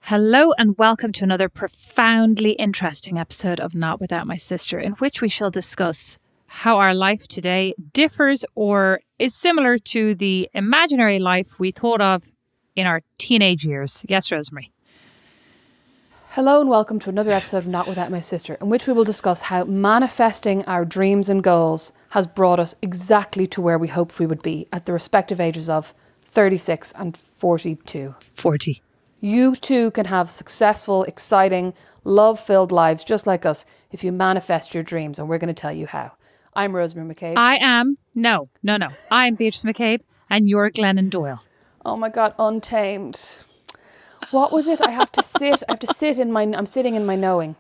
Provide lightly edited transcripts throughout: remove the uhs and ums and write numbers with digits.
Hello and welcome to another profoundly interesting episode of Not Without My Sister, in which we shall discuss how our life today differs or is similar to the imaginary life we thought of in our teenage years. Yes, Rosemary? Hello and welcome to another episode of Not Without My Sister, in which we will discuss how manifesting our dreams and goals has brought us exactly to where we hoped we would be at the respective ages of 36 and 42. 40. You too can have successful, exciting, love-filled lives just like us if you manifest your dreams, and we're going to tell you how. I'm Rosemary McCabe. I'm Beatrice McCabe, and you're Glennon Doyle. Oh my God, Untamed. What was it? I have to sit in my, I'm sitting in my knowing.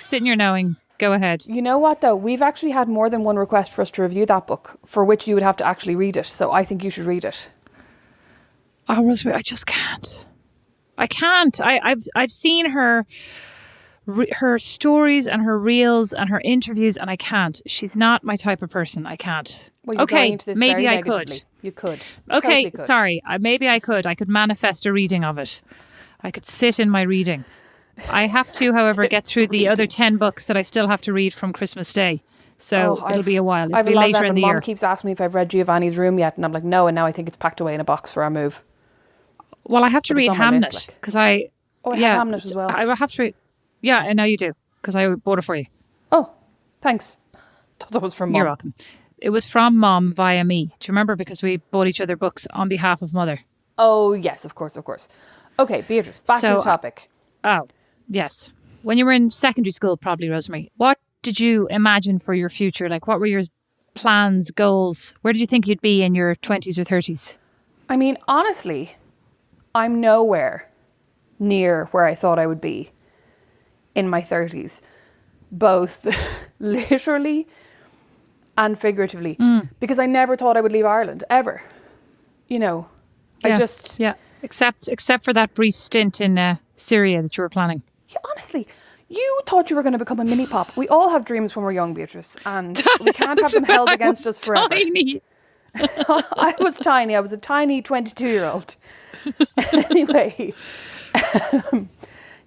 Sit in your knowing. Go ahead. You know what though? We've actually had more than one request for us to review that book, for which you would have to actually read it. So I think you should read it. Oh, Rosemary, I just can't. I can't. I've seen her stories and her reels and her interviews, and I can't. She's not my type of person. I can't. Well, you're going into this maybe very I negatively. could. You could. Okay, Totally could. sorry. Maybe I could. I could manifest a reading of it. I could sit in my reading. I have to, however, get through the other 10 books that I still have to read from Christmas Day. So it'll be a while. It'll be later in the year. Mom keeps asking me if I've read Giovanni's Room yet, and I'm like, no, and now I think it's packed away in a box for our move. Well, I have to read Hamnet because I have Hamnet as well. I have to read. Yeah, I know you do because I bought it for you. Oh, thanks. Thought that was from Mom. You're welcome. It was from Mom via me. Do you remember? Because we bought each other books on behalf of Mother. Oh, yes, of course. Okay, Beatrice, back to the topic. Yes. When you were in secondary school, probably, Rosemary, what did you imagine for your future? Like, what were your plans, goals? Where did you think you'd be in your 20s or 30s? I mean, honestly, I'm nowhere near where I thought I would be in my 30s, both literally and figuratively, because I never thought I would leave Ireland, ever. You know, Except for that brief stint in Syria that you were planning. Yeah, honestly, you thought you were going to become a mini pop. We all have dreams when we're young, Beatrice, and we can't have them held against us forever. Tiny. I was tiny. I was a tiny 22-year-old. Anyway,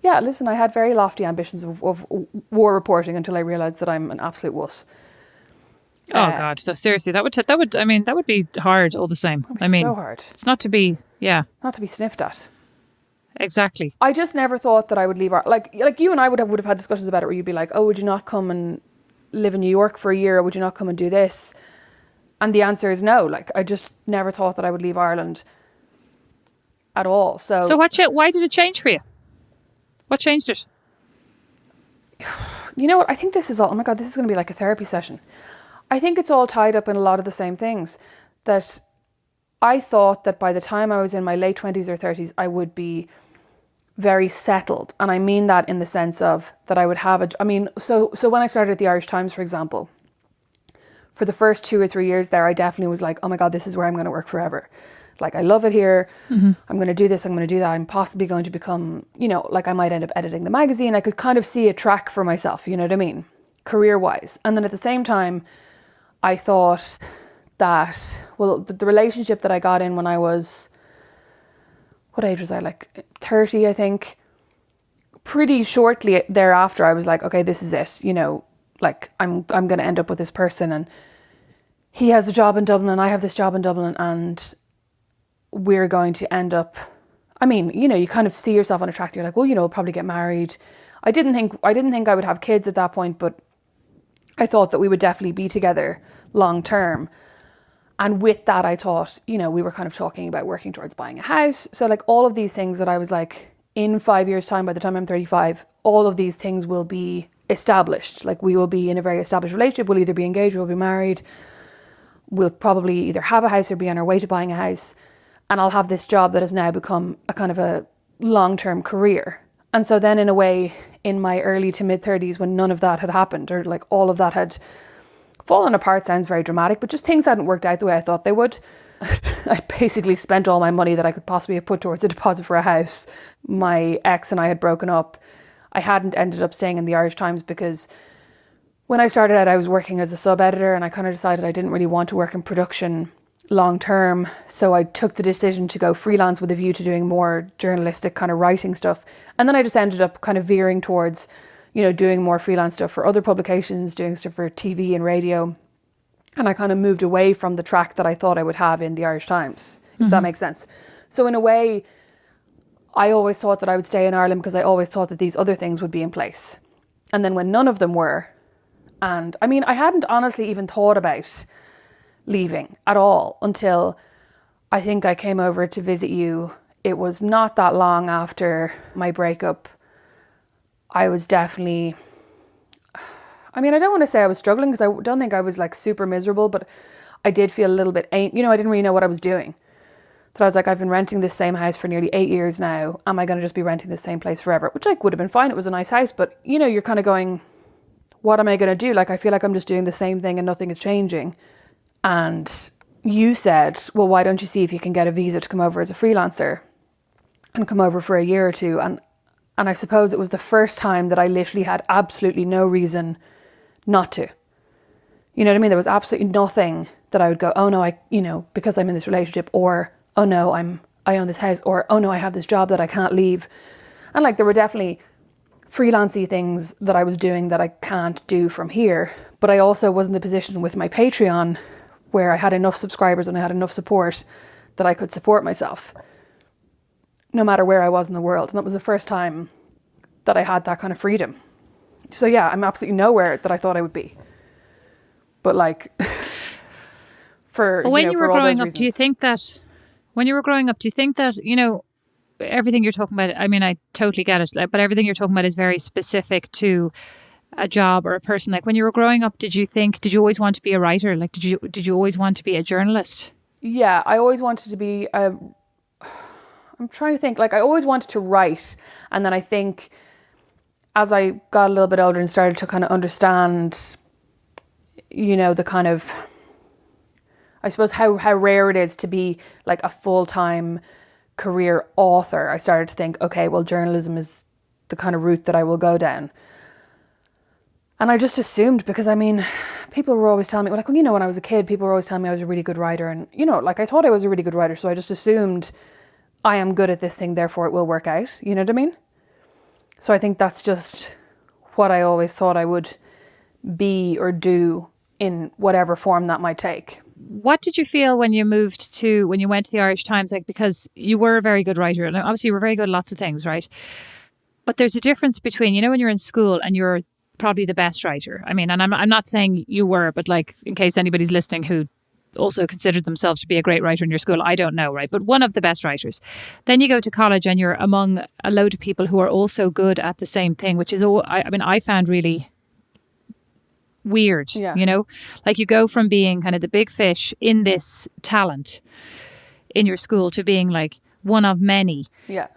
yeah, listen, I had very lofty ambitions of war reporting until I realised that I'm an absolute wuss. Oh God! So seriously, that would be hard all the same. So hard. It's not to be, not to be sniffed at. Exactly. I just never thought that I would leave. Like you and I would have had discussions about it, where you'd be like, "Oh, would you not come and live in New York for a year, or would you not come and do this?" And the answer is no. Like, I just never thought that I would leave Ireland at all. So why did it change for you? What changed it? You know what? I think this is all. Oh my God, this is going to be like a therapy session. I think it's all tied up in a lot of the same things. That I thought that by the time I was in my late 20s or 30s, I would be very settled. And I mean that in the sense of that I would have so when I started at the Irish Times, for example, for the first 2 or 3 years there, I definitely was like, oh my God, this is where I'm going to work forever. Like, I love it here. Mm-hmm. I'm going to do this. I'm going to do that. I'm possibly going to become, like I might end up editing the magazine. I could kind of see a track for myself, you know what I mean? Career-wise. And then at the same time, I thought that, the relationship that I got in when I was, what age was I? Like 30, I think. Pretty shortly thereafter, I was like, okay, this is it. Like I'm going to end up with this person, and he has a job in Dublin and I have this job in Dublin, and we're going to end up, you kind of see yourself on a track. You're like, well, we'll probably get married. I didn't think I would have kids at that point, but I thought that we would definitely be together long term. And with that, I thought, we were kind of talking about working towards buying a house. So like all of these things that I was like, in 5 years' time, by the time I'm 35, all of these things will be established. Like, we will be in a very established relationship. We'll either be engaged, we'll be married. We'll probably either have a house or be on our way to buying a house. And I'll have this job that has now become a kind of a long-term career. And so then in a way, in my early to mid 30s, when none of that had happened, or like all of that had fallen apart, sounds very dramatic, but just things hadn't worked out the way I thought they would. I basically spent all my money that I could possibly have put towards a deposit for a house. My ex and I had broken up. I hadn't ended up staying in the Irish Times because when I started out, I was working as a sub-editor, and I kind of decided I didn't really want to work in production long term. So I took the decision to go freelance with a view to doing more journalistic kind of writing stuff. And then I just ended up kind of veering towards, doing more freelance stuff for other publications, doing stuff for TV and radio. And I kind of moved away from the track that I thought I would have in the Irish Times, if that makes sense. So in a way, I always thought that I would stay in Ireland because I always thought that these other things would be in place. And then when none of them were, and I mean, I hadn't honestly even thought about leaving at all until I think I came over to visit you. It was not that long after my breakup. I was definitely... I mean, I don't want to say I was struggling because I don't think I was like super miserable, but I did feel a little bit, I didn't really know what I was doing. That I was like, I've been renting this same house for nearly 8 years now. Am I going to just be renting the same place forever? Which like would have been fine. It was a nice house, but you're kind of going, what am I going to do? Like, I feel like I'm just doing the same thing and nothing is changing. And you said, well, why don't you see if you can get a visa to come over as a freelancer and come over for a year or two? And I suppose it was the first time that I literally had absolutely no reason not to. You know what I mean? There was absolutely nothing that I would go, oh no, because I'm in this relationship, or oh no, I own this house, or oh no, I have this job that I can't leave. And like, there were definitely freelancey things that I was doing that I can't do from here. But I also was in the position with my Patreon where I had enough subscribers and I had enough support that I could support myself no matter where I was in the world. And that was the first time that I had that kind of freedom. So yeah, I'm absolutely nowhere that I thought I would be. But like, for when you were for all growing those up, reasons. do you think that everything you're talking about? I mean, I totally get it, but everything you're talking about is very specific to a job or a person. Like, when you were growing up, did you always want to be a writer? Like, did you always want to be a journalist? Yeah, I always wanted to be I'm trying to think. Like, I always wanted to write, and then I think as I got a little bit older and started to kind of understand, the kind of, I suppose, how rare it is to be like a full-time career author, I started to think, okay, well, journalism is the kind of route that I will go down. And I just assumed, because I mean, people were always telling me, like, when I was a kid, people were always telling me I was a really good writer. And, like, I thought I was a really good writer. So I just assumed I am good at this thing, therefore it will work out. You know what I mean? So I think that's just what I always thought I would be or do in whatever form that might take. What did you feel when you went to the Irish Times? Like, because you were a very good writer, and obviously you were very good at lots of things, right? But there's a difference between, when you're in school and you're probably the best writer. I mean, and I'm not saying you were, but like, in case anybody's listening who also considered themselves to be a great writer in your school, I don't know, right? But one of the best writers. Then you go to college and you're among a load of people who are also good at the same thing, which is, I found really weird. Yeah. Like, you go from being kind of the big fish in this talent in your school to being like one of many,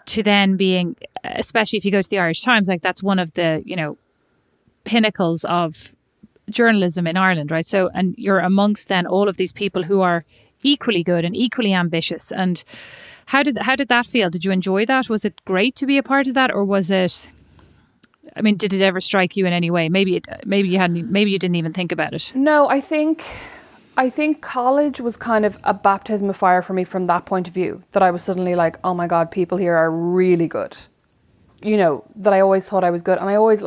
to then being, especially if you go to the Irish Times, like, that's one of the pinnacles of journalism in Ireland, right? So, and you're amongst then all of these people who are equally good and equally ambitious. And how did that feel? Did you enjoy that? Was it great to be a part of that, or was it, I mean, did it ever strike you in any way? Maybe you didn't even think about it. No, I think college was kind of a baptism of fire for me from that point of view, that I was suddenly like, oh my God, people here are really good. That I always thought I was good. And I always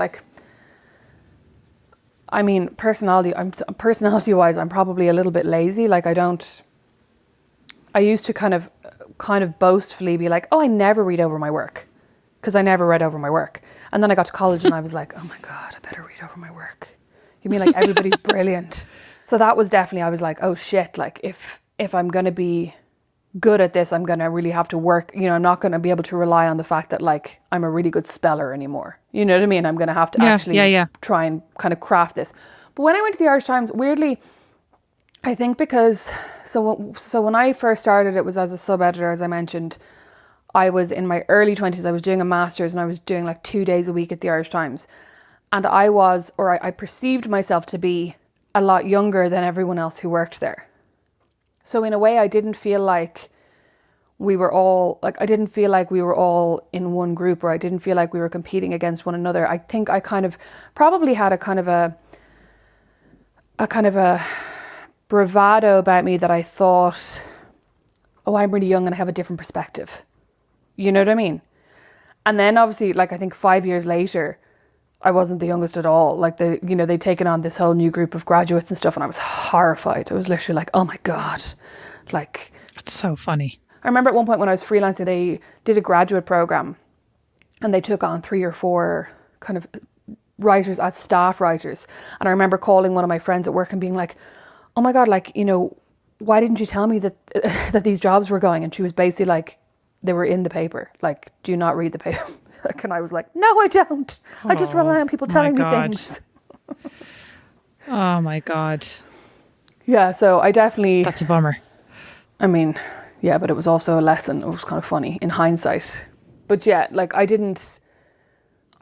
personality-wise, I'm probably a little bit lazy. Like, I used to kind of boastfully be like, oh, I never read over my work, because I never read over my work. And then I got to college and I was like, oh my God, I better read over my work. You mean like everybody's brilliant? So that was definitely, I was like, oh shit, like if I'm going to be good at this, I'm going to really have to work. I'm not going to be able to rely on the fact that like I'm a really good speller anymore. You know what I mean? I'm going to have to actually try and kind of craft this. But when I went to the Irish Times, weirdly, I think because, so when I first started, it was as a sub-editor, as I mentioned. I was in my early 20s. I was doing a master's and I was doing like 2 days a week at the Irish Times. And I perceived myself to be a lot younger than everyone else who worked there. So in a way, I didn't feel like we were all in one group, or I didn't feel like we were competing against one another. I think I kind of probably had a kind of a bravado about me that I thought, oh, I'm really young and I have a different perspective. You know what I mean? And then obviously, like, I think 5 years later, I wasn't the youngest at all. Like, they'd taken on this whole new group of graduates and stuff, and I was horrified. I was literally like, oh my God. Like, That's so funny. I remember at one point when I was freelancing, they did a graduate program and they took on 3 or 4 kind of writers as staff writers. And I remember calling one of my friends at work and being like, oh my God, like, why didn't you tell me that that these jobs were going? And she was basically like, they were in the paper. Like, do you not read the paper? And I was like, no, I don't. I just rely on people telling me things. Oh my God. Yeah, so I definitely... That's a bummer. I mean, yeah, but it was also a lesson. It was kind of funny in hindsight. But yeah, like I didn't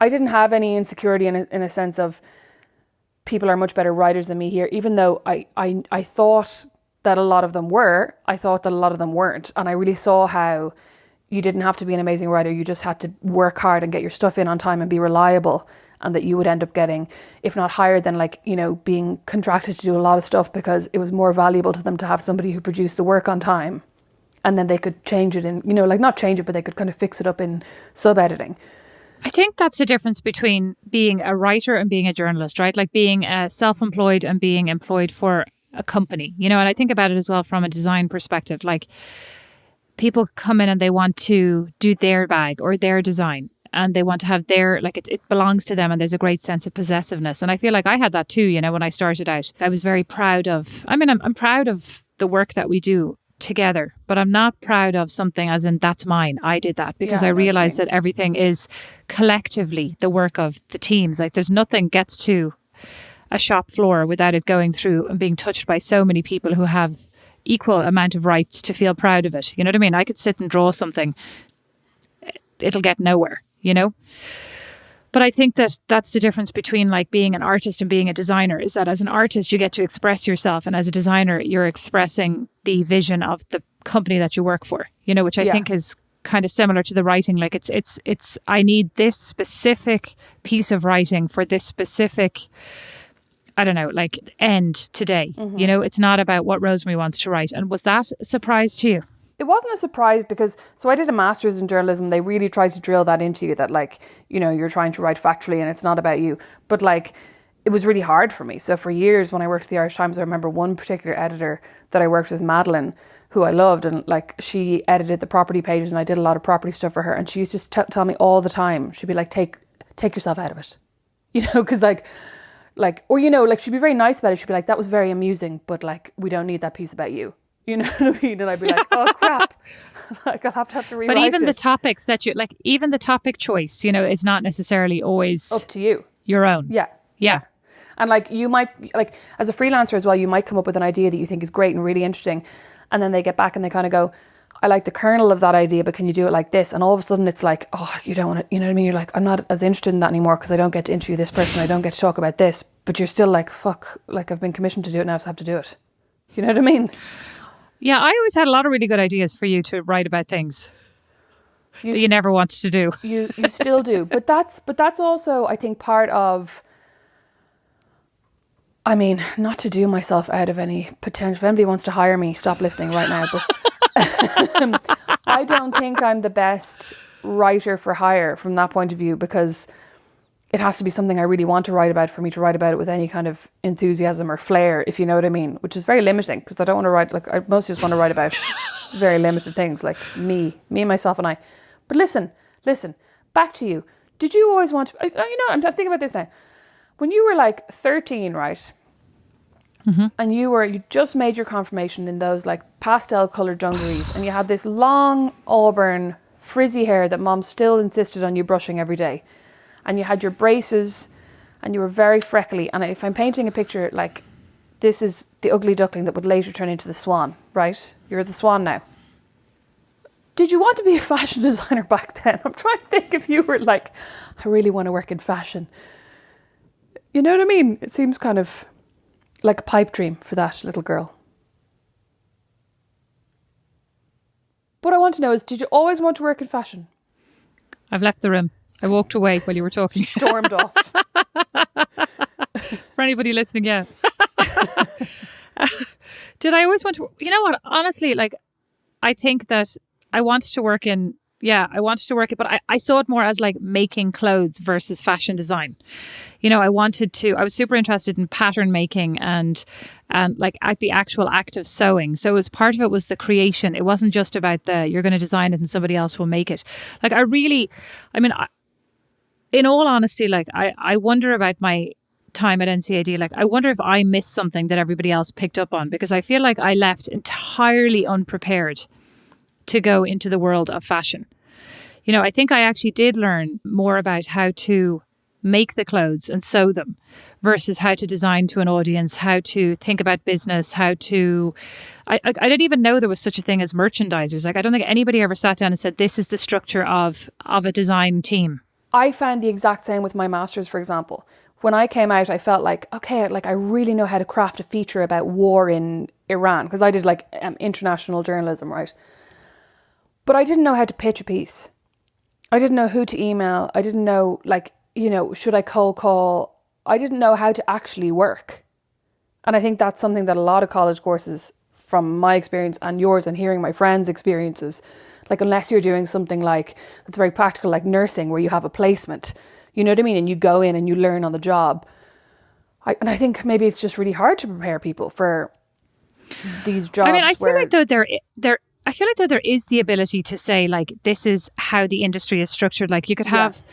have any insecurity in a sense of people are much better writers than me here, even though I thought that a lot of them were. I thought that a lot of them weren't. And I really saw how you didn't have to be an amazing writer. You just had to work hard and get your stuff in on time and be reliable. And that you would end up getting, if not higher than being contracted to do a lot of stuff because it was more valuable to them to have somebody who produced the work on time. And then they could change it in, not change it, but they could kind of fix it up in sub-editing. I think that's the difference between being a writer and being a journalist, right? Like being self-employed and being employed for a company, and I think about it as well from a design perspective. Like people come in and they want to do their bag or their design. And they want to have it belongs to them, and there's a great sense of possessiveness. And I feel like I had that too, when I started out. I was very proud of, I'm proud of the work that we do together, but I'm not proud of something as in that's mine. I did that because I realized that everything is collectively the work of the teams. Like there's nothing gets to a shop floor without it going through and being touched by so many people who have equal amount of rights to feel proud of it. You know what I mean? I could sit and draw something. It'll get nowhere. But I think that that's the difference between like being an artist and being a designer, is that as an artist, you get to express yourself. And as a designer, you're expressing the vision of the company that you work for, which I think is kind of similar to the writing. Like it's, I need this specific piece of writing for this specific, I don't know, like end today. Mm-hmm. It's not about what Rosemary wants to write. And was that a surprise to you? It wasn't a surprise because, so I did a master's in journalism. They really tried to drill that into you that you're trying to write factually and it's not about you. But it was really hard for me. So for years when I worked at the Irish Times, I remember one particular editor that I worked with, Madeline, who I loved. And she edited the property pages and I did a lot of property stuff for her. And she used to tell me all the time, she'd be like, take yourself out of it. Because she'd be very nice about it. She'd be like, that was very amusing, but we don't need that piece about you. You know what I mean? And I'd be like, oh crap. I'll have to rewrite it. But even the topics that even the topic choice, is not necessarily always up to you. Your own. Yeah. And you might, as a freelancer as well, you might come up with an idea that you think is great and really interesting. And then they get back and they kind of go, I like the kernel of that idea, but can you do it like this? And all of a sudden it's like, oh, you don't want to, you know what I mean? You're like, I'm not as interested in that anymore because I don't get to interview this person. I don't get to talk about this. But you're still like, fuck, I've been commissioned to do it now, so I have to do it. You know what I mean? Yeah, I always had a lot of really good ideas for you to write about things that you never wanted to do. You still do. But that's also, I think, part of, not to do myself out of any potential. If anybody wants to hire me, stop listening right now. But I don't think I'm the best writer for hire from that point of view, because it has to be something I really want to write about for me to write about it with any kind of enthusiasm or flair, if you know what I mean, which is very limiting because I don't want to write, I mostly just want to write about very limited things like me, myself and I. But listen, back to you. Did you always want to, I'm thinking about this now. When you were 13, right? Mm-hmm. And you just made your confirmation in those pastel coloured dungarees and you had this long auburn frizzy hair that mom still insisted on you brushing every day. And you had your braces and you were very freckly. And if I'm painting a picture, this is the ugly duckling that would later turn into the swan, right? You're the swan now. Did you want to be a fashion designer back then? I'm trying to think if you were like, I really want to work in fashion. You know what I mean? It seems kind of like a pipe dream for that little girl. What I want to know is, did you always want to work in fashion? I've left the room. I walked away while you were talking. Stormed off. For anybody listening, yeah. Did I always want to... You know what? Honestly, like, I think that I wanted to work in... Yeah, I wanted to work it, but I saw it more as like making clothes versus fashion design. You know, I was super interested in pattern making and like at the actual act of sewing. So as part of it was the creation. It wasn't just about you're going to design it and somebody else will make it. Like in all honesty, like I wonder about my time at NCAD. Like I wonder if I missed something that everybody else picked up on, because I feel like I left entirely unprepared to go into the world of fashion. You know, I think I actually did learn more about how to make the clothes and sew them versus how to design to an audience, how to think about business, how to... I didn't even know there was such a thing as merchandisers. Like, I don't think anybody ever sat down and said, this is the structure of a design team. I found the exact same with my master's, for example. When I came out, I felt like, okay, like I really know how to craft a feature about war in Iran, because I did like international journalism, right? But I didn't know how to pitch a piece. I didn't know who to email. I didn't know, like, you know, should I cold call? I didn't know how to actually work. And I think that's something that a lot of college courses, from my experience and yours and hearing my friends' experiences, like unless you're doing something like that's very practical, like nursing, where you have a placement, you know what I mean? And you go in and you learn on the job. And I think maybe it's just really hard to prepare people for these jobs. I mean, I feel like though I feel like there is the ability to say, like, this is how the industry is structured. Like, you could have,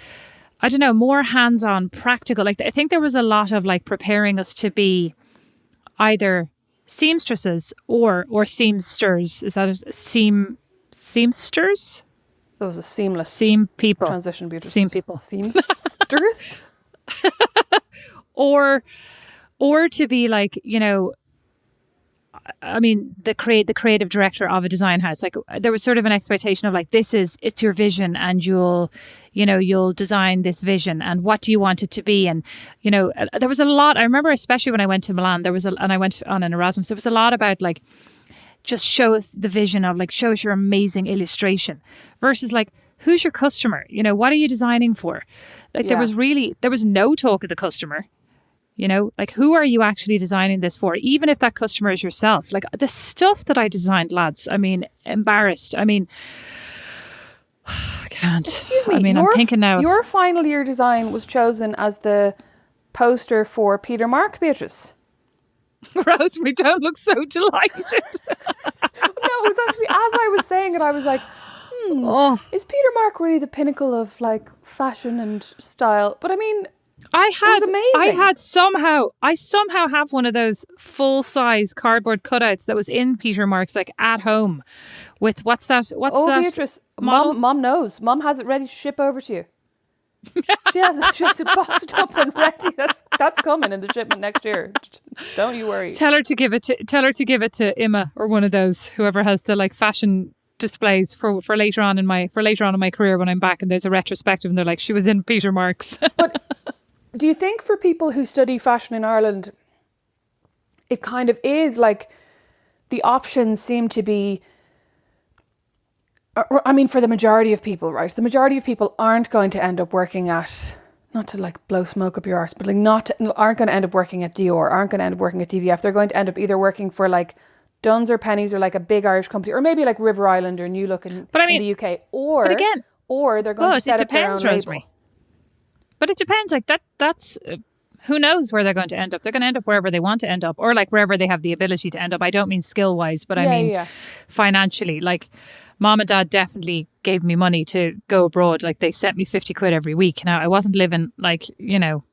I don't know, more hands-on, practical. Like, I think there was a lot of like preparing us to be either seamstresses or seamsters. Is that a seamsters? That was a seamless seam people transition. Beautiful. Seam people. Seamsters. or to be like, you know, I mean, the creative director of a design house. Like, there was sort of an expectation of like, it's your vision, and you'll design this vision, and what do you want it to be? And, you know, there was a lot. I remember, especially when I went to Milan, and I went on an Erasmus, there was a lot about like, just show us the vision of like, show us your amazing illustration versus like, who's your customer? You know, what are you designing for? Like, there was no talk of the customer. You know, like, who are you actually designing this for? Even if that customer is yourself. Like, the stuff that I designed, lads, I mean, embarrassed. I mean, I can't. Excuse me. I mean, I'm thinking now. Your final year design was chosen as the poster for Peter Mark, Beatrice. Rosemary, don't look so delighted. No, it was actually, as I was saying it, I was like, is Peter Mark really the pinnacle of like fashion and style? But I mean... I somehow have one of those full-size cardboard cutouts that was in Peter Mark's, like, at home with what's that Beatrice, mom knows. Mom has it ready to ship over to you. She has it boxed up and ready. That's coming in the shipment next year. Don't you worry. Tell her to give it to Emma, or one of those, whoever has the like fashion displays for later on in my career when I'm back and there's a retrospective and they're like, she was in Peter Mark's. But do you think for people who study fashion in Ireland, it kind of is like the options seem to be, I mean, for the majority of people, right? The majority of people aren't going to end up working at, not to like blow smoke up your arse, but like aren't going to end up working at Dior, aren't going to end up working at DVF. They're going to end up either working for like Duns or Pennies or like a big Irish company, or maybe like River Island or New Look in the UK, or they're going to set up their own label. But it depends. Like that's who knows where they're going to end up. They're going to end up wherever they want to end up, or like wherever they have the ability to end up. I don't mean skill wise, but I mean financially. Like, Mom and Dad definitely gave me money to go abroad. Like, they sent me 50 quid every week. Now, I wasn't living like, you know,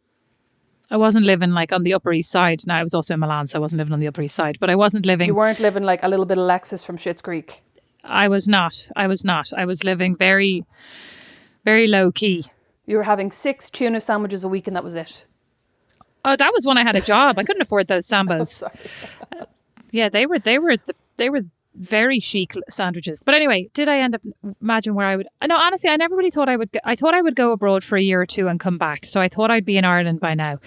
like on the Upper East Side. Now, I was also in Milan, so I wasn't living on the Upper East Side, but I wasn't living... You weren't living like a little bit of Lexus from Schitt's Creek. I was not. I was living very, very low key. You were having 6 tuna sandwiches a week and that was it. Oh, that was when I had a job. I couldn't afford those Sambos. Sorry. Yeah, they were very chic sandwiches. But anyway, did I end up imagine where I would? No, honestly, I never really thought I would. I thought I would go abroad for a year or two and come back. So I thought I'd be in Ireland by now.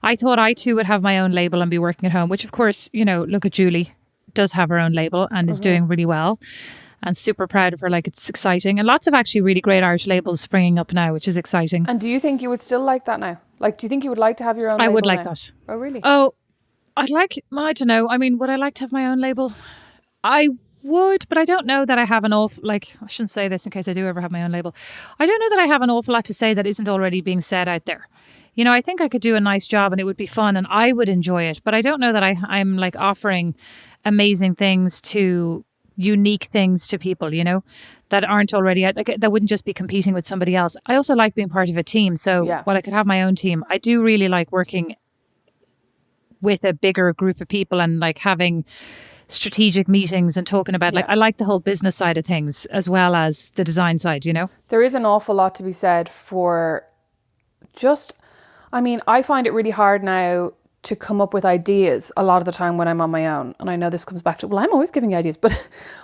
I thought I too would have my own label and be working at home, which of course, look at Julie, does have her own label and is doing really well. And super proud of her. Like, it's exciting. And lots of actually really great Irish labels springing up now, which is exciting. And do you think you would still like that now? Like, do you think you would like to have your own label I would like now? that. Oh, really? Oh, I don't know. I mean, would I like to have my own label? I would, but I don't know that I have an awful, I shouldn't say this in case I do ever have my own label. I don't know that I have an awful lot to say that isn't already being said out there. I think I could do a nice job and it would be fun and I would enjoy it. But I don't know that I'm like offering amazing things unique things to people, that aren't already that wouldn't just be competing with somebody else. I also like being part of a team. So while I could have my own team, I do really like working with a bigger group of people and like having strategic meetings and talking about I like the whole business side of things as well as the design side, There is an awful lot to be said for I find it really hard now to come up with ideas a lot of the time when I'm on my own. And I know this comes back to, I'm always giving you ideas. But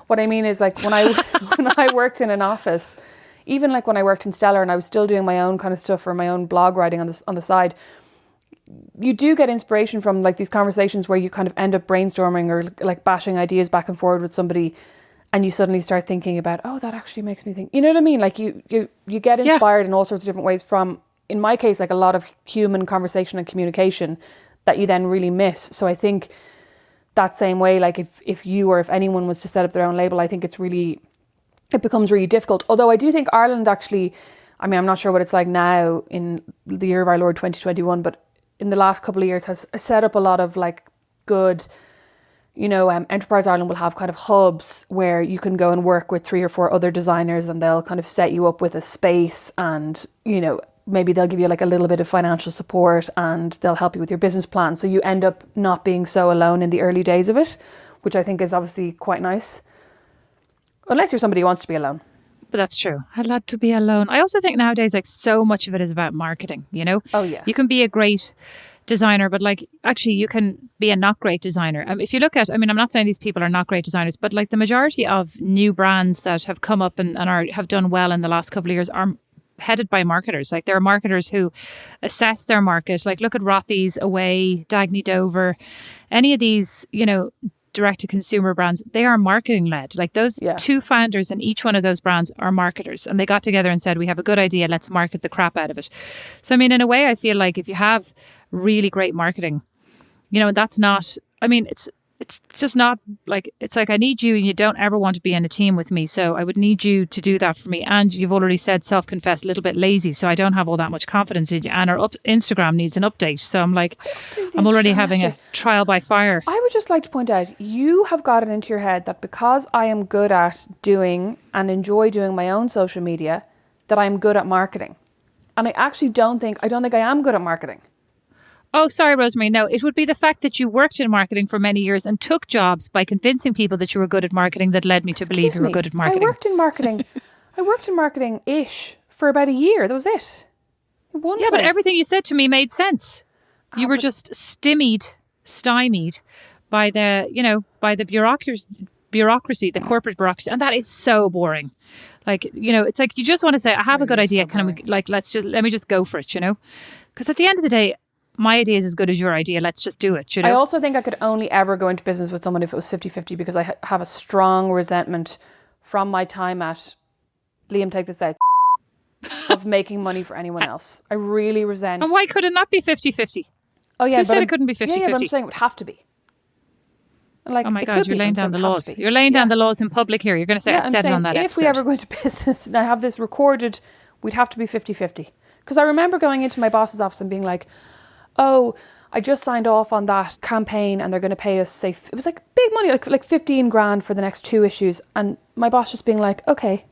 what I mean is when I worked in an office, even like when I worked in Stellar and I was still doing my own kind of stuff or my own blog writing on the side, you do get inspiration from like these conversations where you kind of end up brainstorming or like bashing ideas back and forward with somebody and you suddenly start thinking about, oh, that actually makes me think. You know what I mean? Like you get inspired in all sorts of different ways from, in my case, like a lot of human conversation and communication that you then really miss. So I think that same way, like if you or if anyone was to set up their own label, I think it becomes really difficult. Although I do think Ireland actually, I'm not sure what it's like now in the year of our Lord 2021, but in the last couple of years has set up a lot of like good, Enterprise Ireland will have kind of hubs where you can go and work with 3 or 4 other designers and they'll kind of set you up with a space and, maybe they'll give you like a little bit of financial support and they'll help you with your business plan. So you end up not being so alone in the early days of it, which I think is obviously quite nice. Unless you're somebody who wants to be alone. But that's true. I'd love to be alone. I also think nowadays, like so much of it is about marketing, Oh, yeah. You can be a great designer, but like actually you can be a not great designer. If you look at, I'm not saying these people are not great designers, but like the majority of new brands that have come up and have done well in the last couple of years are headed by marketers. Like there are marketers who assess their market. Like look at Rothy's, Away, Dagny Dover, any of these, direct to consumer brands, they are marketing led. Like those 2 founders in each one of those brands are marketers and they got together and said, we have a good idea, let's market the crap out of it. So in a way I feel like if you have really great marketing, that's not, it's just not like, it's like I need you and you don't ever want to be in a team with me. So I would need you to do that for me. And you've already said, self-confessed, a little bit lazy. So I don't have all that much confidence in you. And our Instagram needs an update. So I'm like, I'm already having a trial by fire. I would just like to point out, you have got it into your head that because I am good at doing and enjoy doing my own social media, that I'm good at marketing. And I actually don't think I am good at marketing. Oh, sorry, Rosemary. No, it would be the fact that you worked in marketing for many years and took jobs by convincing people that you were good at marketing that led me to believe you were good at marketing. I worked in marketing-ish for about a year. That was it. But everything you said to me made sense. You were just stymied by the bureaucracy, the corporate bureaucracy. And that is so boring. Like, it's like you just want to say, I have a good idea. Let me just go for it, Because at the end of the day, my idea is as good as your idea. Let's just do it, I also think I could only ever go into business with someone if it was 50-50 because I have a strong resentment from my time at, Liam, take this out, of making money for anyone else. I really resent. And why could it not be 50-50? Oh, yeah. Who said it couldn't be 50-50? Yeah, but I'm saying it would have to be. Like, oh my God, you're laying down the laws. You're laying down the laws in public here. You're going to say I said it on that episode. If we ever go into business and I have this recorded, we'd have to be 50-50. Because I remember going into my boss's office and being like, oh, I just signed off on that campaign and they're going to pay us, say, it was like big money, like 15 grand for the next 2 issues. And my boss just being like, okay.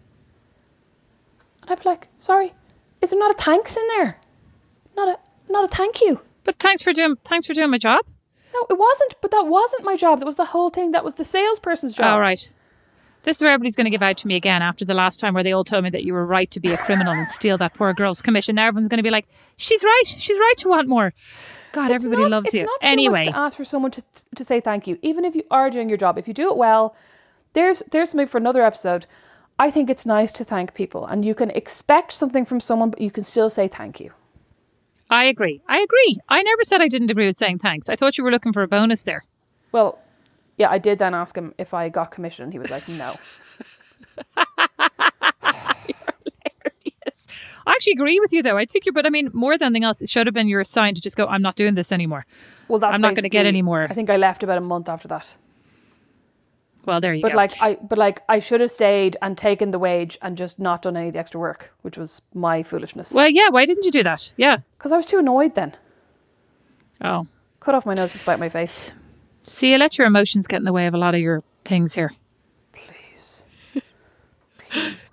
And I'd be like, sorry, is there not a thanks in there? Not a thank you. But thanks for doing my job. No, it wasn't. But that wasn't my job. That was the whole thing. That was the salesperson's job. Oh, right. This is where everybody's going to give out to me again after the last time where they all told me that you were right to be a criminal and steal that poor girl's commission. Now everyone's going to be like, she's right to want more. God, everybody loves you. It's not too much to ask for someone to say thank you. Even if you are doing your job, if you do it well, there's something for another episode. I think it's nice to thank people, and you can expect something from someone, but you can still say thank you. I agree. I never said I didn't agree with saying thanks. I thought you were looking for a bonus there. Well, yeah, I did then ask him if I got commission. He was like, no. Hilarious. I actually agree with you though. I think but I mean, more than anything else, it should have been your sign to just go, I'm not doing this anymore. Well, I'm not going to get any more. I think I left about a month after that. Well, there you go. But I should have stayed and taken the wage and just not done any of the extra work, which was my foolishness. Well, yeah, why didn't you do that? Yeah. Because I was too annoyed then. Oh. Cut off my nose to spite my face. See, you let your emotions get in the way of a lot of your things here. Please.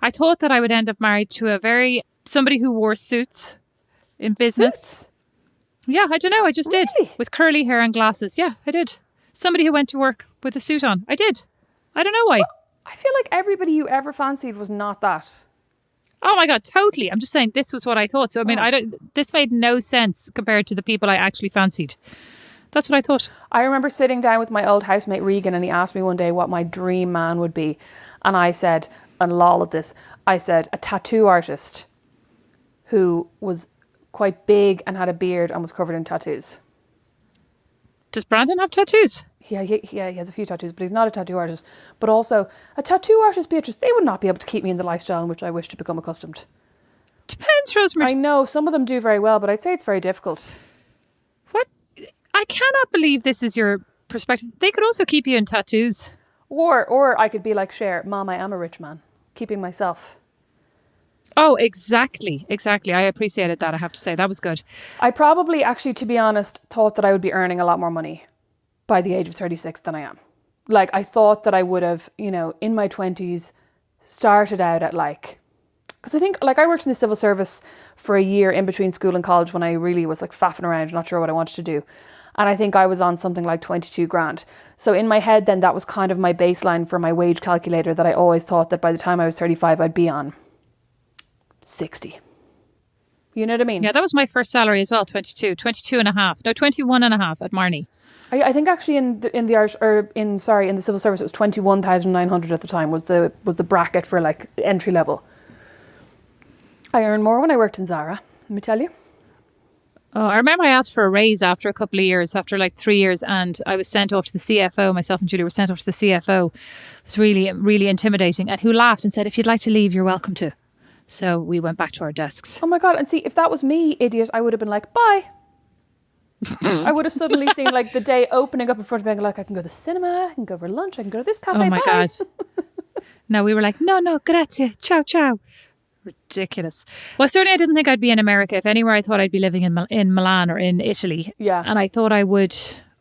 I thought that I would end up married to somebody who wore suits in business. Suits? Yeah, I don't know. I just Really? did. With curly hair and glasses. Yeah, I did. Somebody who went to work with a suit on. I did. I don't know why. Well, I feel like everybody you ever fancied was not that. Oh my God, totally. I'm just saying this was what I thought. So, I mean, this made no sense compared to the people I actually fancied. That's what I thought. I remember sitting down with my old housemate Regan, and he asked me one day what my dream man would be. And I said, and lol at this, I said a tattoo artist who was quite big and had a beard and was covered in tattoos. Does Brandon have tattoos? Yeah, he has a few tattoos, but he's not a tattoo artist. But also, a tattoo artist, Beatrice, they would not be able to keep me in the lifestyle in which I wish to become accustomed. Depends, Rosemary. I know, some of them do very well, but I'd say it's very difficult. What? I cannot believe this is your perspective. They could also keep you in tattoos. Or I could be like Cher, Mom, I am a rich man, keeping myself. Oh, exactly. I appreciated that, I have to say. That was good. I probably, actually, to be honest, thought that I would be earning a lot more money by the age of 36 than I am. Like, I thought that I would have, in my 20s, started out at because I think, I worked in the civil service for a year in between school and college when I really was faffing around, not sure what I wanted to do. And I think I was on something like 22 grand. So in my head then, that was kind of my baseline for my wage calculator, that I always thought that by the time I was 35, I'd be on 60. You know what I mean? Yeah, that was my first salary as well, 22 and a half. No, 21 and a half at Marnie. I think actually in the civil service it was 21,900 at the time was the bracket for entry level. I earned more when I worked in Zara, let me tell you. Oh, I remember I asked for a raise after a couple of years, after 3 years, and I was sent off to the CFO. Myself and Julie were sent off to the CFO. It was really, really intimidating, and who laughed and said, "If you'd like to leave, you're welcome to." So we went back to our desks. Oh my God, and see, if that was me, idiot, I would have been like, bye. I would have suddenly seen the day opening up in front of me and I can go to the cinema, I can go for lunch, I can go to this cafe, oh my bye. God. No, we were like, no, grazie, ciao, ciao. Ridiculous. Well, certainly I didn't think I'd be in America. If anywhere, I thought I'd be living in Milan or in Italy. Yeah. And I thought I would,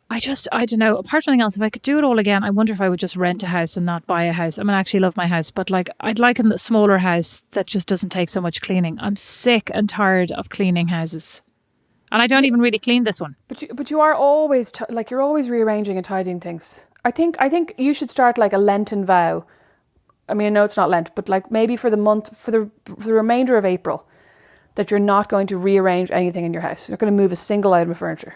I don't know, apart from anything else, if I could do it all again, I wonder if I would just rent a house and not buy a house. I mean, I actually love my house, but I'd like a smaller house that just doesn't take so much cleaning. I'm sick and tired of cleaning houses. And I don't even really clean this one. But you are always, you're always rearranging and tidying things. I think you should start a Lenten vow. I mean, I know it's not Lent, but maybe for the month, for the remainder of April, that you're not going to rearrange anything in your house. You're not going to move a single item of furniture.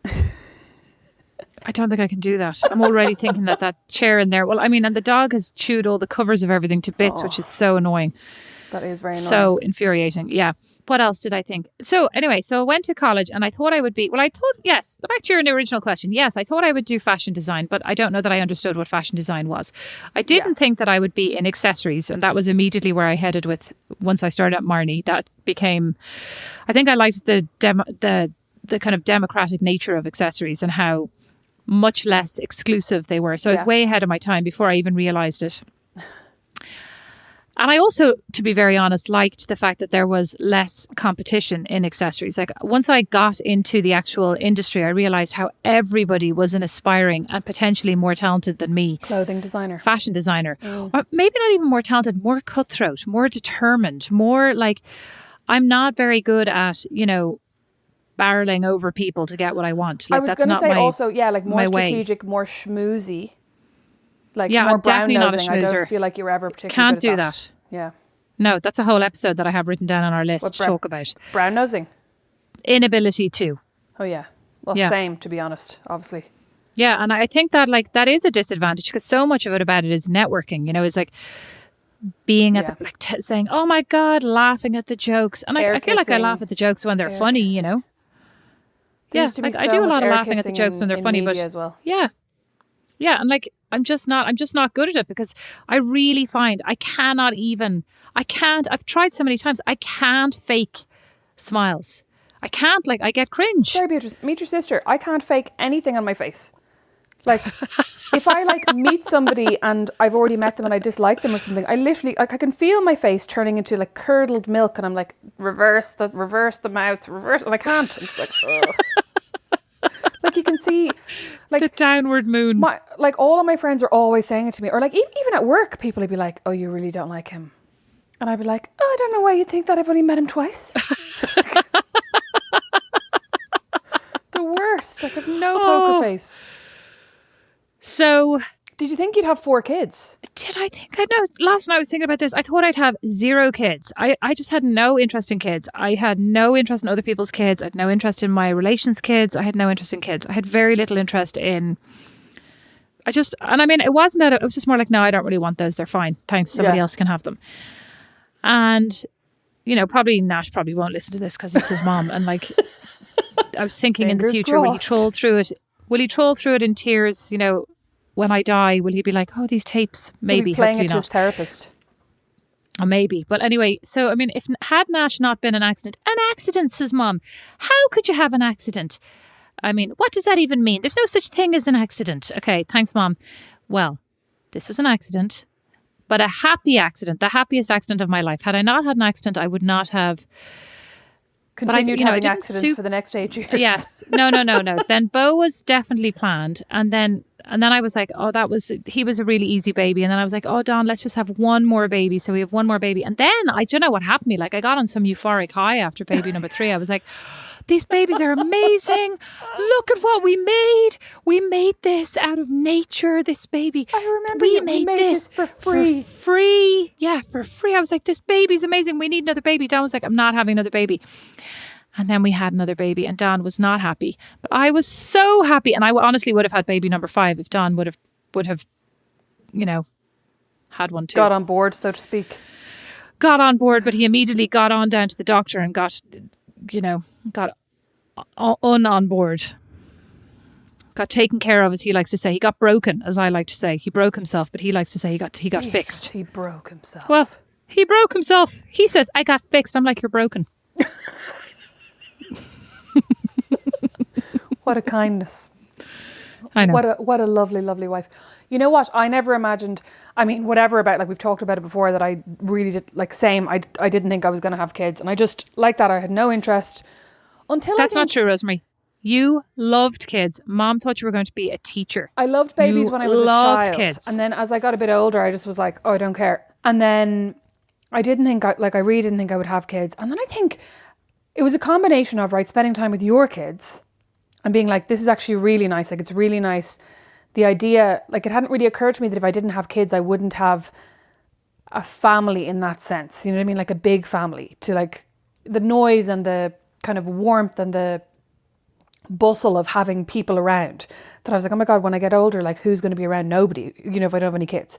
I don't think I can do that. I'm already thinking that chair in there. Well, I mean, and the dog has chewed all the covers of everything to bits, which is so annoying. That is very annoying. So infuriating. Yeah. What else did I think? So anyway, I went to college and I thought I would be, yes, back to your original question. Yes, I thought I would do fashion design, but I don't know that I understood what fashion design was. I didn't think that I would be in accessories, and that was immediately where I headed with, once I started at Marnie. That became, I think I liked the kind of democratic nature of accessories and how much less exclusive they were. So I was way ahead of my time before I even realised it. And I also, to be very honest, liked the fact that there was less competition in accessories. Once I got into the actual industry, I realised how everybody was an aspiring and potentially more talented than me. Clothing designer. Fashion designer. Or maybe not even more talented, more cutthroat, more determined, more I'm not very good at, barreling over people to get what I want. I was going to say also, more strategic, way. More schmoozy. More I'm definitely not a nosing. schmoozer. I don't feel like you're ever particularly Can't good at do that. Yeah. No, that's a whole episode that I have written down on our list to talk about. Brown nosing? Inability to. Oh, yeah. Well, same, to be honest, obviously. Yeah, and I think that like that is a disadvantage because so much of it about it is networking. Is like being at the saying, "Oh my god," laughing at the jokes, and I feel like I laugh at the jokes when they're funny. There Yeah, used to be like I so do a much lot of air laughing at the kissing jokes when they're in funny, media but as well. yeah, and like I'm just not good at it because I really find I can't. I've tried so many times. I can't fake smiles. I can't. Like I get cringe. Sorry, Beatrice, meet your sister. I can't fake anything on my face. Like, if I like meet somebody and I've already met them and I dislike them or something, I literally like I can feel my face turning into like curdled milk, and I'm like reverse the mouth, and I can't. It's like, ugh. Like you can see, like The downward moon. like all of my friends are always saying it to me, or like even at work, people would be like, "Oh, you really don't like him," and I'd be like, "Oh, I don't know why you think that. I've only met him twice." The worst. Like I've no poker face. So, did you think you'd have 4 kids? did I think I know? Last night I was thinking about this. I thought I'd have 0 kids. I just had no interest in kids. I had no interest in other people's kids. I had no interest in my relations' kids. I had no interest in kids. I had very little interest in. And I mean, it wasn't that. It was just more like, no, I don't really want those. They're fine. Thanks. Somebody else can have them. And, probably Nash probably won't listen to this because it's his mom. And like, I was thinking in the future, will he troll through it? Will he troll through it in tears? When I die, will he be like, "Oh, these tapes"? Maybe playing hopefully it to not. his therapist. Or maybe. But anyway, so I mean, if had Nash not been an accident, says Mom. How could you have an accident? I mean, what does that even mean? There's no such thing as an accident. Okay, thanks, Mom. Well, this was an accident, but a happy accident, the happiest accident of my life. Had I not had an accident, I would not have continued having accidents for the next 8 years. Yes. No. Then Bo was definitely planned. And then I was like, oh, he was a really easy baby. And then I was like, oh, Don, let's just have one more baby. So we have one more baby. And then I don't know what happened to me. Like I got on some euphoric high after baby number 3. I was like, these babies are amazing. Look at what we made. We made this out of nature, this baby. I remember we made this for free. For free. Yeah, for free. I was like, this baby's amazing. We need another baby. Don was like, I'm not having another baby. And then we had another baby and Don was not happy. But I was so happy. And I honestly would have had baby number 5 if Don would have, had one too. Got on board, so to speak. Got on board, but he immediately got on down to the doctor and got on board. Got taken care of, as he likes to say. He got broken, as I like to say. He broke himself, but he likes to say he got fixed. He broke himself. Well, he broke himself. He says, I got fixed. I'm like, you're broken. What a kindness. I know. What a lovely, lovely wife. You know what? I never imagined, I mean, whatever about, like we've talked about it before, that I really did, like same, I didn't think I was going to have kids. And I just, like that, I had no interest until That's not true, Rosemary. You loved kids. Mom thought you were going to be a teacher. I loved babies when I was a child. Kids. And then as I got a bit older, I just was like, oh, I don't care. And then I really didn't think I would have kids. And then I think it was a combination of, spending time with your kids and being like, this is actually really nice. Like, it's really nice. The idea, like, it hadn't really occurred to me that if I didn't have kids, I wouldn't have a family in that sense. You know what I mean? Like a big family, to like the noise and the kind of warmth and the bustle of having people around, that I was like, oh my God, when I get older, like who's going to be around? Nobody, if I don't have any kids.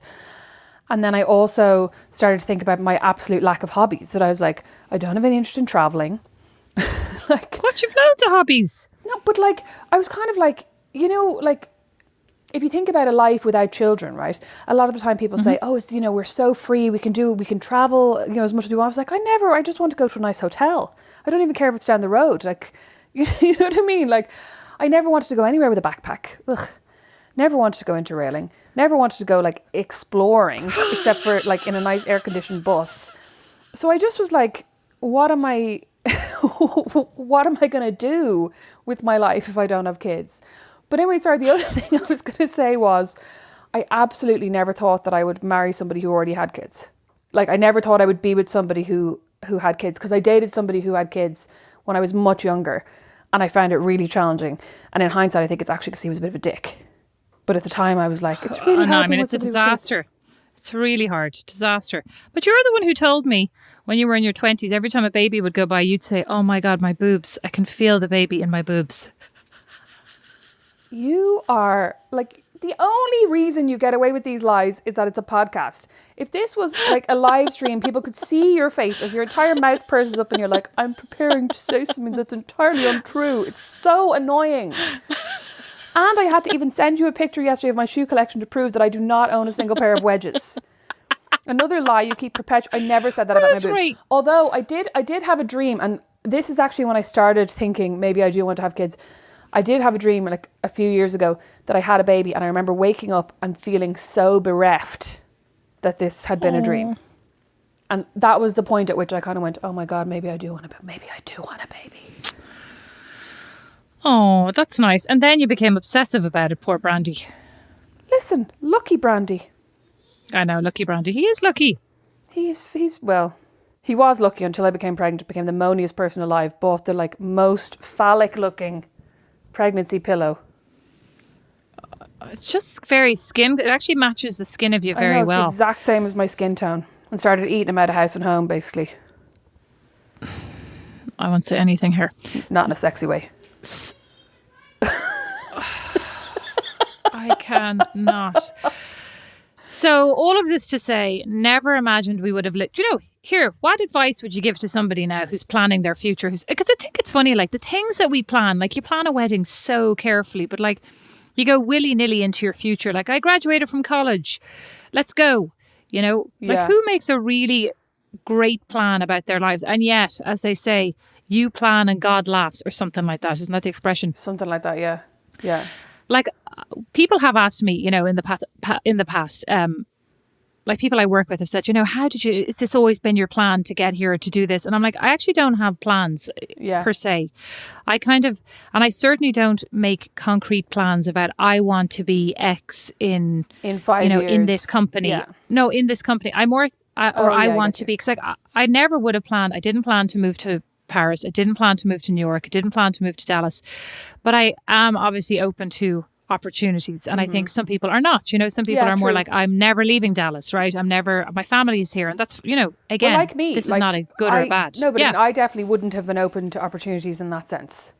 And then I also started to think about my absolute lack of hobbies, that I was like, I don't have any interest in traveling. What, you've loads of hobbies. No, but like, I was kind of like, if you think about a life without children, right? A lot of the time people say, oh, it's, we're so free, we can travel, as much as we want. I was like, I just want to go to a nice hotel. I don't even care if it's down the road. Like, you know what I mean? Like, I never wanted to go anywhere with a backpack. Ugh. Never wanted to go interrailing. Never wanted to go like exploring, except for like in a nice air-conditioned bus. So I just was like, what am I going to do with my life if I don't have kids? But anyway, sorry, the other thing I was going to say was, I absolutely never thought that I would marry somebody who already had kids. Like, I never thought I would be with somebody who had kids, because I dated somebody who had kids when I was much younger, and I found it really challenging. And in hindsight, I think it's actually because he was a bit of a dick. But at the time, I was like, it's really hard. I mean, it's a disaster. It's really hard. Disaster. But you're the one who told me when you were in your 20s, every time a baby would go by, you'd say, oh my God, my boobs. I can feel the baby in my boobs. You are like, the only reason you get away with these lies is that it's a podcast. If this was like a live stream, people could see your face as your entire mouth purses up and you're like, I'm preparing to say something that's entirely untrue. It's so annoying. And I had to even send you a picture yesterday of my shoe collection to prove that I do not own a single pair of wedges. Another lie you keep perpetuating. I never said that about my boobs. Right. Although I did have a dream, and this is actually when I started thinking maybe I do want to have kids. I did have a dream like a few years ago that I had a baby, and I remember waking up and feeling so bereft that this had been a dream. And that was the point at which I kind of went, oh my God, maybe I do want a baby. Oh, that's nice. And then you became obsessive about it, poor Brandy. Listen, lucky Brandy. I know, lucky Brandy. He is lucky. Well, he was lucky until I became pregnant, became the moaniest person alive, bought the like most phallic looking pregnancy pillow. It's just very skin. It actually matches the skin of you very well. It's the exact same as my skin tone. And started eating him out of house and home, basically. I won't say anything here. Not in a sexy way. I cannot. So all of this to say, never imagined we would have lived. Here, what advice would you give to somebody now who's planning their future? Because I think it's funny, like the things that we plan, like you plan a wedding so carefully, but like you go willy-nilly into your future. Like, I graduated from college. Let's go. Like who makes a really great plan about their lives? And yet, as they say, you plan and God laughs, or something like that. Isn't that the expression? Something like that, yeah. Yeah. Like, people have asked me, in the past, like people I work with have said, has this always been your plan to get here, to do this? And I'm like, I actually don't have plans per se. I and I certainly don't make concrete plans about, I want to be X in 5 years. In this company. Yeah. No, in this company. I'm more, I want to be, because I never would have planned. I didn't plan to move to Paris. I didn't plan to move to New York. I didn't plan to move to Dallas. But I am obviously open to opportunities. And I think some people are not. Some people are more like, I'm never leaving Dallas, right? My family is here. And that's, again, well, like me, this is not a good or bad. No, but I definitely wouldn't have been open to opportunities in that sense.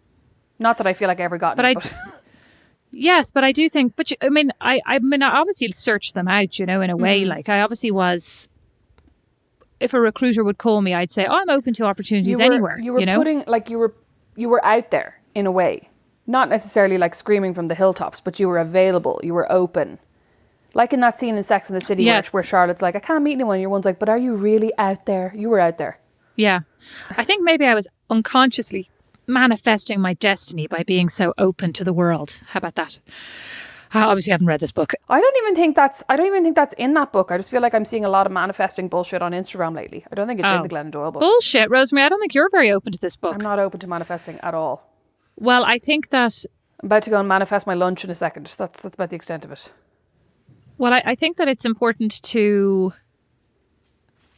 Not that I feel like I ever got it. Yes, but I do think, I obviously searched them out, in a way. Like, I obviously was, if a recruiter would call me, I'd say, I'm open to opportunities anywhere. You were putting, like, you were out there in a way. Not necessarily like screaming from the hilltops, but you were available. You were open. Like in that scene in Sex and the City where Charlotte's like, I can't meet anyone. Your one's like, but are you really out there? You were out there. Yeah. I think maybe I was unconsciously manifesting my destiny by being so open to the world. How about that? I obviously haven't read this book. I don't even think that's in that book. I just feel like I'm seeing a lot of manifesting bullshit on Instagram lately. I don't think it's in the Glennon Doyle book. Bullshit, Rosemary. I don't think you're very open to this book. I'm not open to manifesting at all. Well, I think that... I'm about to go and manifest my lunch in a second. That's about the extent of it. Well, I think that it's important to...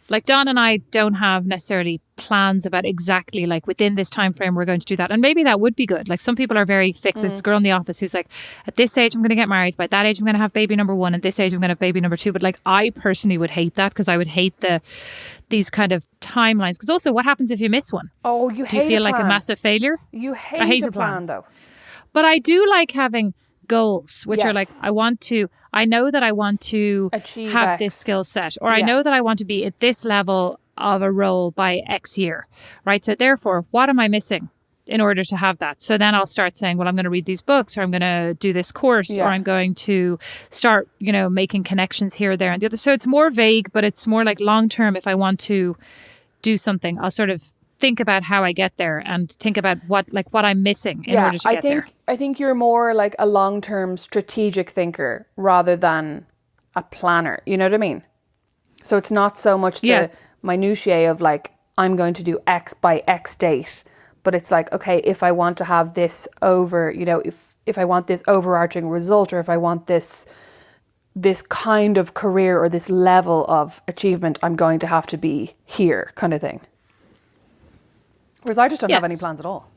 Like, Dawn and I don't have necessarily plans about exactly, like, within this time frame we're going to do that. And maybe that would be good. Like, some people are very fixed. It's a girl in the office who's like, at this age, I'm going to get married. By that age, I'm going to have baby number 1. At this age, I'm going to have baby number 2. But, like, I personally would hate that, because I would hate these kind of timelines. Because also, what happens if you miss one? Oh, Do you feel like a massive failure? You hate a plan, though. But I do like having goals, which are like, I know that I want to achieve have X. this skill set, or I know that I want to be at this level of a role by X year, right? So therefore, what am I missing in order to have that? So then I'll start saying, well, I'm going to read these books, or I'm going to do this course, or I'm going to start, making connections here, there, and the other. So it's more vague, but it's more like long term. If I want to do something, I'll sort of think about how I get there and think about what I'm missing in order to get there. I think you're more like a long-term strategic thinker rather than a planner. You know what I mean? So it's not so much the minutiae of like, I'm going to do X by X date, but it's like, okay, if I want to have this if I want this overarching result, or if I want this kind of career or this level of achievement, I'm going to have to be here, kind of thing. Whereas I just don't have any plans at all.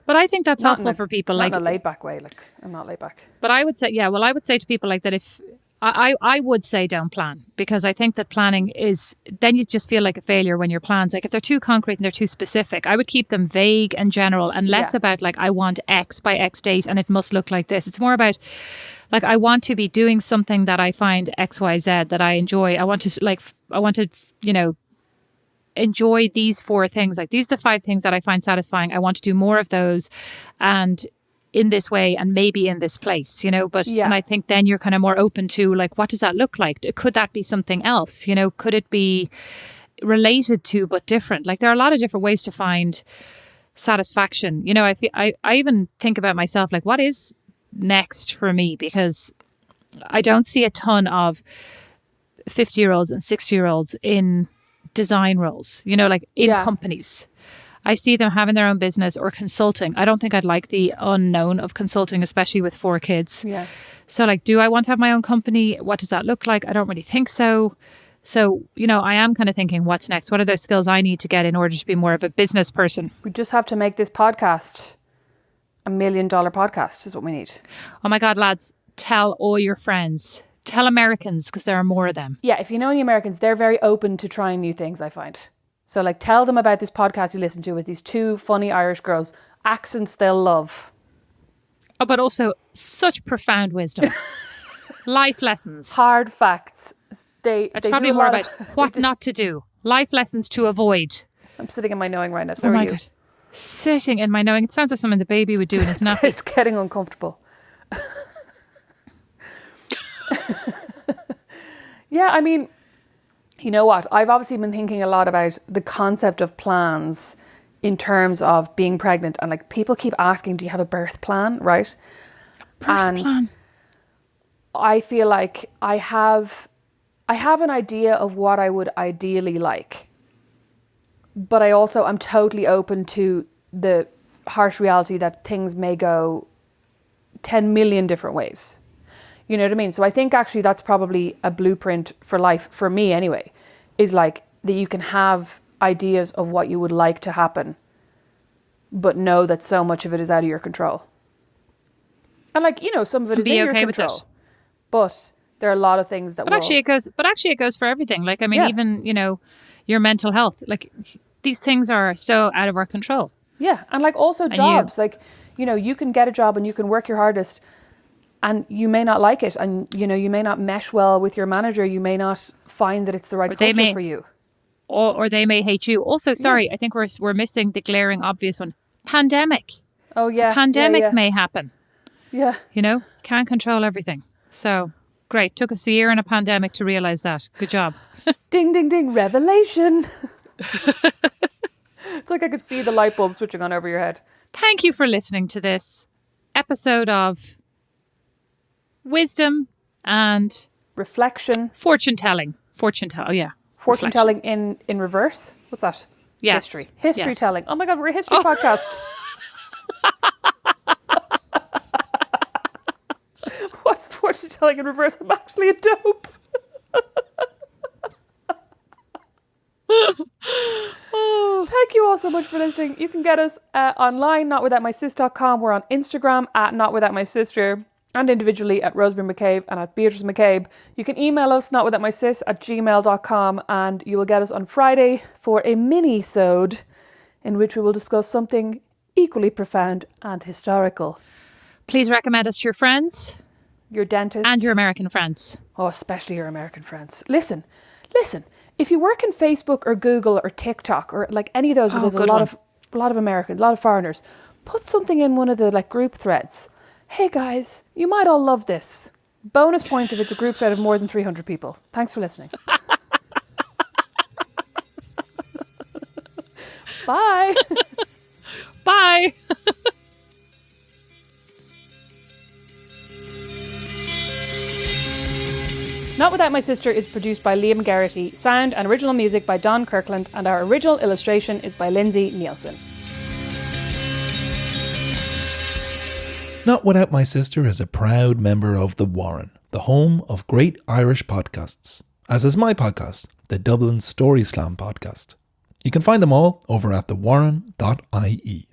But I think that's helpful for people. Not in a laid back way. Like, I'm not laid back. But I would say, I would say to people like that, if I would say don't plan, because I think that planning is, then you just feel like a failure when your plans, like if they're too concrete and they're too specific, I would keep them vague and general, and less about like, I want X by X date and it must look like this. It's more about like, I want to be doing something that I find XYZ that I enjoy. I want to, you know, enjoy these 4 things. Like, these are the 5 things that I find satisfying. I want to do more of those, and in this way, and maybe in this place, you know. But and I think then you're kind of more open to like, what does that look like? Could that be something else? You know, could it be related to but different? Like, there are a lot of different ways to find satisfaction. You know, I even think about myself, like, what is next for me? Because I don't see a ton of 50-year-olds and 60-year-olds in design roles, you know, like in companies. I see them having their own business or consulting. I don't think I'd like the unknown of consulting, especially with 4 kids. Yeah. So like, do I want to have my own company? What does that look like? I don't really think so. So, you know, I am kind of thinking, what's next? What are those skills I need to get in order to be more of a business person? We just have to make this podcast $1 million podcast is what we need. Oh my God, lads, tell all your friends. Tell Americans, because there are more of them. Yeah, if you know any Americans, they're very open to trying new things, I find. So like, tell them about this podcast you listen to with these 2 funny Irish girls. Accents they'll love. Oh, but also such profound wisdom. Life lessons. Hard facts. It's probably more about what not to do. Life lessons to avoid. I'm sitting in my knowing right now. So oh my you. God. Sitting in my knowing. It sounds like something the baby would do in his nappy. It's getting uncomfortable. Yeah, I mean, you know what? I've obviously been thinking a lot about the concept of plans in terms of being pregnant. And like, people keep asking, do you have a birth plan? Right? Plan. I feel like I have an idea of what I would ideally like. But I'm totally open to the harsh reality that things may go 10 million different ways. You know what I mean? So I think actually that's probably a blueprint for life, for me anyway, is like that you can have ideas of what you would like to happen, but know that so much of it is out of your control. And like, you know, some of it is in your control. But there are a lot of things that actually it goes for everything. Like, I mean, even, you know, your mental health, like these things are so out of our control. Yeah. And like also jobs, like, you know, you can get a job and you can work your hardest and you may not like it. And, you know, you may not mesh well with your manager. You may not find that it's the right culture for you. Or they may hate you. Also, sorry, I think we're missing the glaring obvious one. Pandemic. Oh, yeah. A pandemic may happen. Yeah. You know, can't control everything. So, great. Took us a year and a pandemic to realise that. Good job. Ding, ding, ding. Revelation. It's like I could see the light bulb switching on over your head. Thank you for listening to this episode of wisdom and reflection. Fortune telling. Oh, yeah. Fortune telling in reverse. What's that? Yes. History telling. Oh my God, we're a history podcast. What's fortune telling in reverse? I'm actually a dope. Thank you all so much for listening. You can get us online, notwithoutmysis.com. We're on Instagram at notwithoutmysister, and individually at Rosemary McCabe and at Beatrice McCabe. You can email us notwithoutmysis@gmail.com, and you will get us on Friday for a mini-sode in which we will discuss something equally profound and historical. Please recommend us to your friends. Your dentist. And your American friends. Oh, especially your American friends. Listen. If you work in Facebook or Google or TikTok or like any of those where there's a lot of Americans, a lot of foreigners, put something in one of the like group threads. Hey guys, you might all love this. Bonus points if it's a group thread of more than 300 people. Thanks for listening. Bye. Bye. Not Without My Sister is produced by Liam Garrity, sound and original music by Don Kirkland, and our original illustration is by Lindsay Nielsen. Not Without My Sister is a proud member of The Warren, the home of great Irish podcasts, as is my podcast, the Dublin Story Slam podcast. You can find them all over at thewarren.ie.